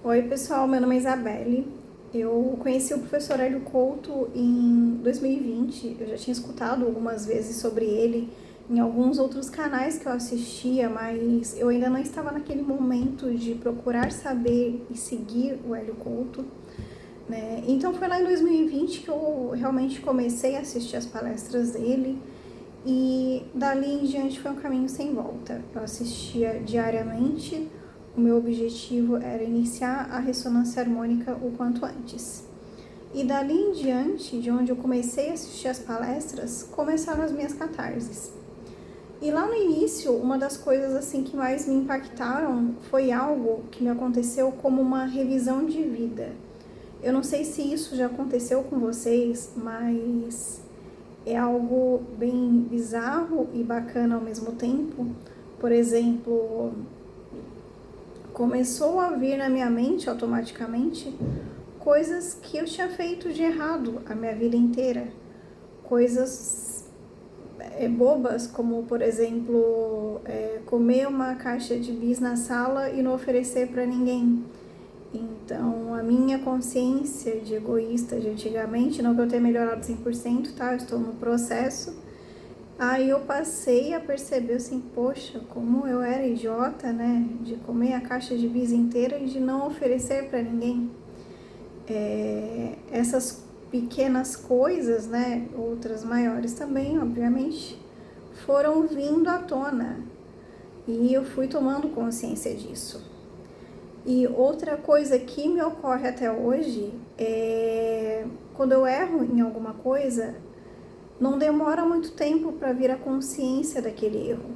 Oi pessoal, meu nome é Isabelle. Eu conheci o professor Hélio Couto em 2020. Eu já tinha escutado algumas vezes sobre ele em alguns outros canais que eu assistia, mas eu ainda não estava naquele momento de procurar saber e seguir o Hélio Couto, né? Então foi lá em 2020 que eu realmente comecei a assistir as palestras dele e dali em diante foi um caminho sem volta. Eu assistia diariamente. O meu objetivo era iniciar a ressonância harmônica o quanto antes. E dali em diante, de onde eu comecei a assistir as palestras, começaram as minhas catarses. E lá no início, uma das coisas assim que mais me impactaram foi algo que me aconteceu como uma revisão de vida. Eu não sei se isso já aconteceu com vocês, mas é algo bem bizarro e bacana ao mesmo tempo. Por exemplo, começou a vir na minha mente automaticamente coisas que eu tinha feito de errado a minha vida inteira. Coisas bobas, como por exemplo, comer uma caixa de bis na sala e não oferecer para ninguém. Então, a minha consciência de egoísta de antigamente, não que eu tenha melhorado 100%, tá? Eu estou no processo. Aí eu passei a perceber assim, poxa, como eu era idiota, né? De comer a caixa de bis inteira e de não oferecer para ninguém. Essas pequenas coisas, né? Outras maiores também, obviamente, foram vindo à tona. E eu fui tomando consciência disso. E outra coisa que me ocorre até hoje é quando eu erro em alguma coisa, não demora muito tempo para vir a consciência daquele erro.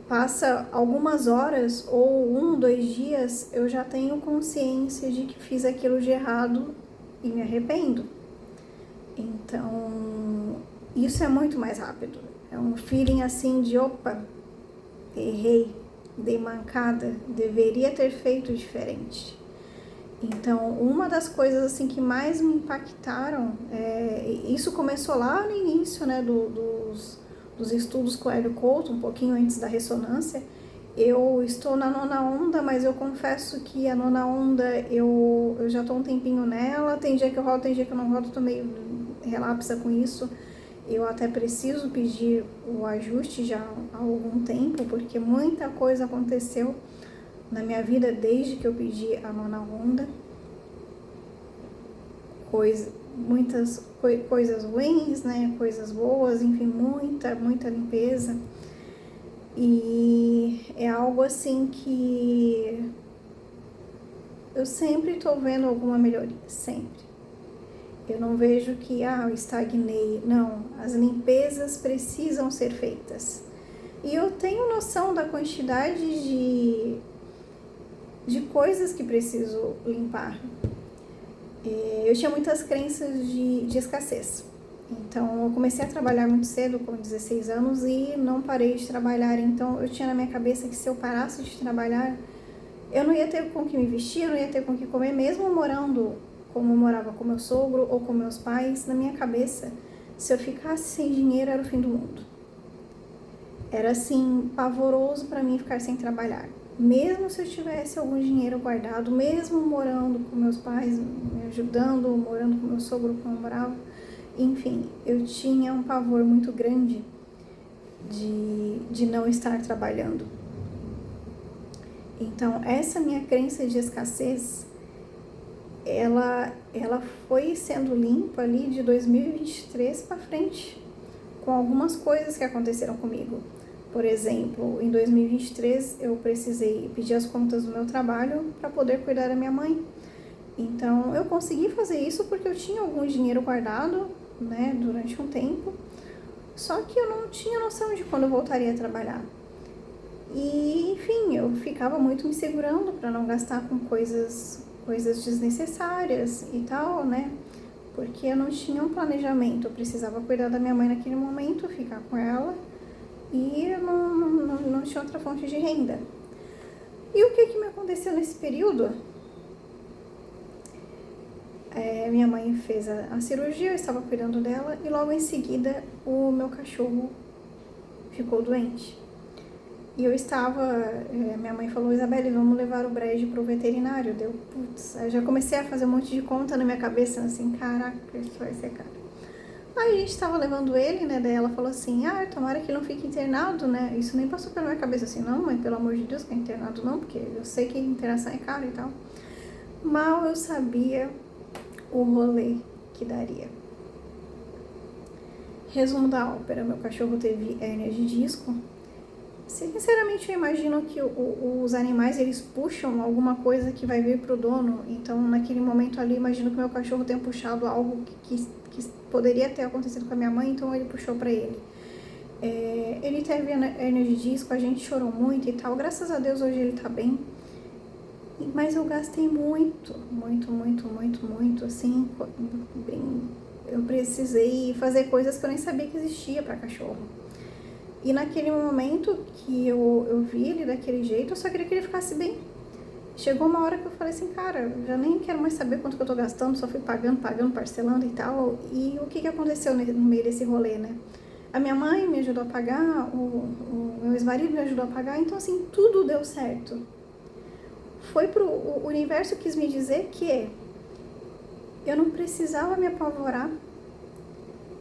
Passa algumas horas ou 1, 2 dias, eu já tenho consciência de que fiz aquilo de errado e me arrependo. Então, isso é muito mais rápido. É um feeling assim de, opa, errei, dei mancada, deveria ter feito diferente. Então, uma das coisas assim que mais me impactaram, isso começou lá no início, né, dos estudos com o Hélio Couto, um pouquinho antes da ressonância. Eu estou na 9ª onda, mas eu confesso que a 9ª onda eu já estou um tempinho nela. Tem dia que eu rodo, tem dia que eu não rodo, estou meio relapsa com isso. Eu até preciso pedir o ajuste já há algum tempo, porque muita coisa aconteceu na minha vida desde que eu pedi a 9ª onda. Muitas coisas ruins, né? Coisas boas, enfim, muita limpeza. E é algo assim que eu sempre estou vendo alguma melhoria, sempre. Eu não vejo que, eu estagnei. Não, as limpezas precisam ser feitas. E eu tenho noção da quantidade de coisas que preciso limpar. Eu tinha muitas crenças de escassez. Então, eu comecei a trabalhar muito cedo, com 16 anos, e não parei de trabalhar. Então, eu tinha na minha cabeça que se eu parasse de trabalhar, eu não ia ter com que me vestir, eu não ia ter com que comer, mesmo morando como eu morava com meu sogro ou com meus pais. Na minha cabeça, se eu ficasse sem dinheiro, era o fim do mundo. Era assim, pavoroso para mim ficar sem trabalhar. Mesmo se eu tivesse algum dinheiro guardado, mesmo morando com meus pais, me ajudando, morando com meu sogro como eu morava, enfim, eu tinha um pavor muito grande de não estar trabalhando. Então, essa minha crença de escassez, ela foi sendo limpa ali de 2023 para frente, com algumas coisas que aconteceram comigo. Por exemplo, em 2023 eu precisei pedir as contas do meu trabalho para poder cuidar da minha mãe. Então, eu consegui fazer isso porque eu tinha algum dinheiro guardado, né, durante um tempo. Só que eu não tinha noção de quando eu voltaria a trabalhar. E, enfim, eu ficava muito me segurando para não gastar com coisas desnecessárias e tal, né? Porque eu não tinha um planejamento. Eu precisava cuidar da minha mãe naquele momento, ficar com ela. E eu não tinha outra fonte de renda. E o que me aconteceu nesse período? Minha mãe fez a cirurgia, eu estava cuidando dela, e logo em seguida o meu cachorro ficou doente. E eu estava, minha mãe falou, Isabelle, vamos levar o Brad pro veterinário. Deu, putz, aí eu já comecei a fazer um monte de conta na minha cabeça, assim, caraca, isso vai ser caro. Aí a gente estava levando ele, né, daí ela falou assim, tomara que ele não fique internado, né, isso nem passou pela minha cabeça assim, não, mãe, pelo amor de Deus, que é internado não, porque eu sei que internação é caro e tal. Mal eu sabia o rolê que daria. Resumo da ópera, meu cachorro teve hérnia de disco. Sinceramente, eu imagino que os animais, eles puxam alguma coisa que vai vir pro dono. Então, naquele momento ali, imagino que meu cachorro tenha puxado algo que poderia ter acontecido com a minha mãe, então ele puxou pra ele. Ele teve hérnia de disco, a gente chorou muito e tal. Graças a Deus, hoje ele tá bem. Mas eu gastei muito, assim, eu precisei fazer coisas que eu nem sabia que existia para cachorro. E naquele momento que eu vi ele daquele jeito, eu só queria que ele ficasse bem. Chegou uma hora que eu falei assim, cara, eu já nem quero mais saber quanto que eu tô gastando, só fui pagando, parcelando e tal. E o que aconteceu no meio desse rolê, né? A minha mãe me ajudou a pagar, o meu ex-marido me ajudou a pagar, então assim, tudo deu certo. Foi o universo quis me dizer que eu não precisava me apavorar,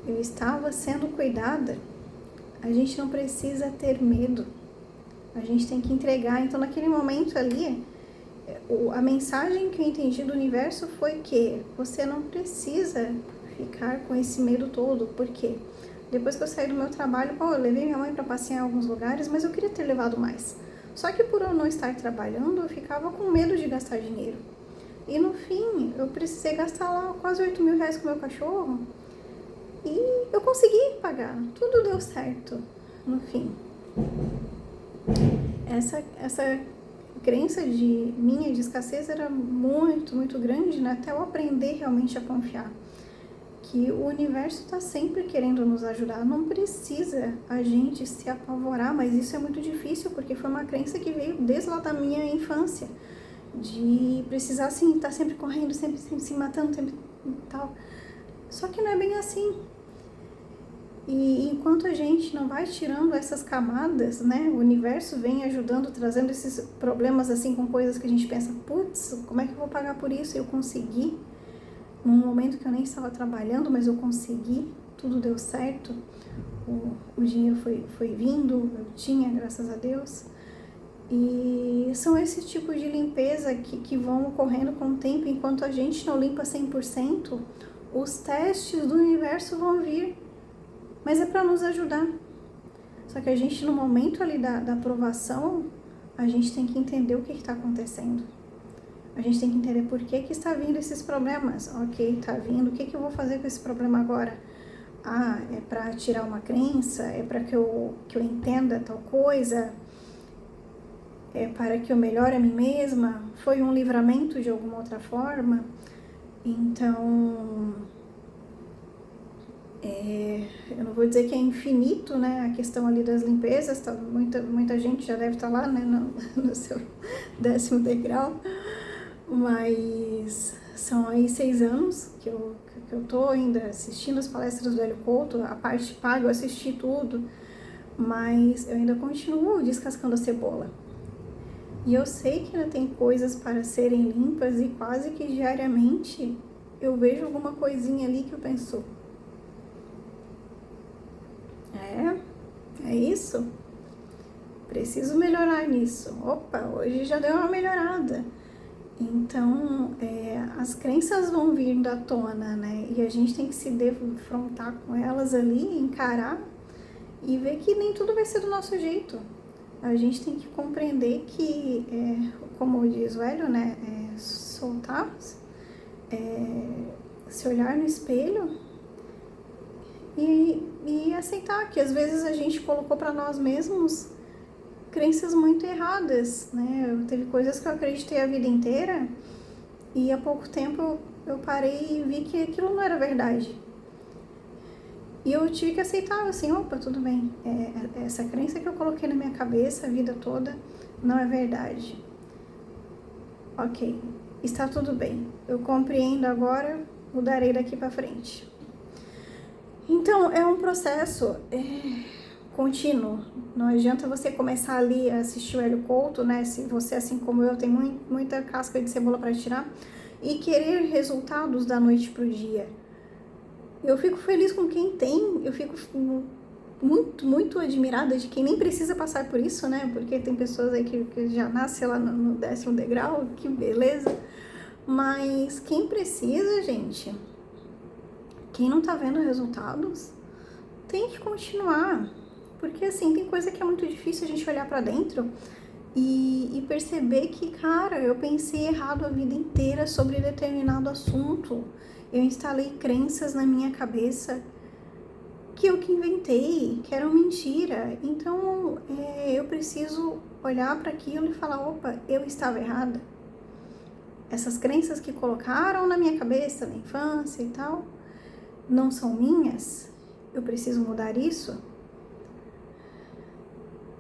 eu estava sendo cuidada. A gente não precisa ter medo, a gente tem que entregar. Então, naquele momento ali, a mensagem que eu entendi do universo foi que você não precisa ficar com esse medo todo, porque depois que eu saí do meu trabalho, eu levei minha mãe para passear em alguns lugares, mas eu queria ter levado mais. Só que por eu não estar trabalhando, eu ficava com medo de gastar dinheiro. E no fim, eu precisei gastar lá quase 8 mil reais com o meu cachorro. E eu consegui pagar. Tudo deu certo no fim. Essa crença minha de escassez era muito grande, né? Até eu aprender realmente a confiar. Que o universo está sempre querendo nos ajudar. Não precisa a gente se apavorar, mas isso é muito difícil, porque foi uma crença que veio desde lá da minha infância. De precisar, assim, estar sempre correndo, sempre se matando, sempre tal. Só que não é bem assim. E enquanto a gente não vai tirando essas camadas, né, o universo vem ajudando, trazendo esses problemas assim com coisas que a gente pensa, putz, como é que eu vou pagar por isso? Eu consegui, num momento que eu nem estava trabalhando, mas eu consegui, tudo deu certo, o dinheiro foi vindo, eu tinha, graças a Deus. E são esses tipos de limpeza que vão ocorrendo com o tempo, enquanto a gente não limpa 100%, os testes do universo vão vir. Mas é para nos ajudar. Só que a gente, no momento ali da aprovação, a gente tem que entender o que está acontecendo. A gente tem que entender por que está vindo esses problemas. Ok, está vindo, o que eu vou fazer com esse problema agora? É para tirar uma crença? É para que eu entenda tal coisa? É para que eu melhore a mim mesma? Foi um livramento de alguma outra forma? Então... eu não vou dizer que é infinito, né, a questão ali das limpezas, tá, muita gente já deve estar lá, né, no seu 10º degrau, mas são aí 6 anos que eu tô ainda assistindo as palestras do Hélio Couto, a parte paga, eu assisti tudo, mas eu ainda continuo descascando a cebola. E eu sei que ainda tem coisas para serem limpas e quase que diariamente eu vejo alguma coisinha ali que eu penso, é isso? Preciso melhorar nisso. Opa, hoje já deu uma melhorada. Então, as crenças vão vir à tona, né? E a gente tem que se defrontar com elas ali, encarar e ver que nem tudo vai ser do nosso jeito. A gente tem que compreender que, como diz o Hélio, né? Soltar, se olhar no espelho e aceitar que às vezes a gente colocou para nós mesmos crenças muito erradas, né? Teve coisas que eu acreditei a vida inteira e há pouco tempo eu parei e vi que aquilo não era verdade. E eu tive que aceitar, assim, opa, tudo bem, essa crença que eu coloquei na minha cabeça a vida toda não é verdade. Ok, está tudo bem, eu compreendo agora, mudarei daqui para frente. Então, é um processo, contínuo. Não adianta você começar ali a assistir o Hélio Couto, né? Se você, assim como eu, tem muita casca de cebola para tirar, e querer resultados da noite pro dia. Eu fico feliz com quem tem, eu fico muito admirada de quem nem precisa passar por isso, né? Porque tem pessoas aí que já nascem lá no 10º degrau, que beleza. Mas quem precisa, gente, quem não tá vendo resultados, tem que continuar. Porque assim, tem coisa que é muito difícil a gente olhar pra dentro e perceber que, cara, eu pensei errado a vida inteira sobre determinado assunto. Eu instalei crenças na minha cabeça que eu que inventei, que eram mentira. Então, eu preciso olhar para aquilo e falar, opa, eu estava errada. Essas crenças que colocaram na minha cabeça, na infância e tal, não são minhas. Eu preciso mudar isso.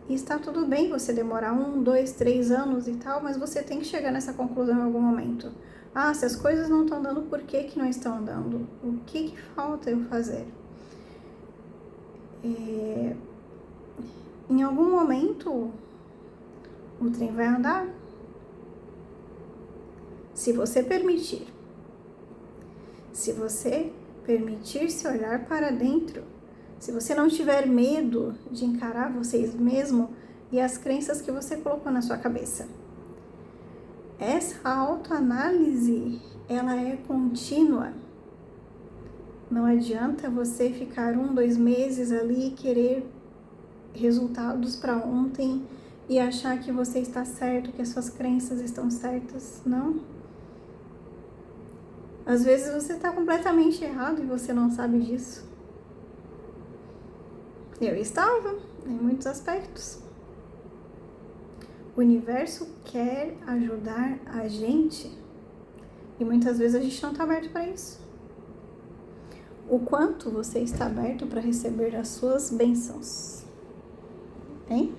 E está tudo bem você demorar 1, 2, 3 anos e tal, mas você tem que chegar nessa conclusão em algum momento. Ah, se as coisas não estão dando, por que não estão andando? O que falta eu fazer? Em algum momento, o trem vai andar. Se você permitir. Se você permitir se olhar para dentro. Se você não tiver medo de encarar vocês mesmo e as crenças que você colocou na sua cabeça. Essa autoanálise, ela é contínua. Não adianta você ficar 1, 2 meses ali e querer resultados para ontem e achar que você está certo, que as suas crenças estão certas. Não. Às vezes você está completamente errado e você não sabe disso. Eu estava, em muitos aspectos. O universo quer ajudar a gente e muitas vezes a gente não está aberto para isso. O quanto você está aberto para receber as suas bênçãos, hein?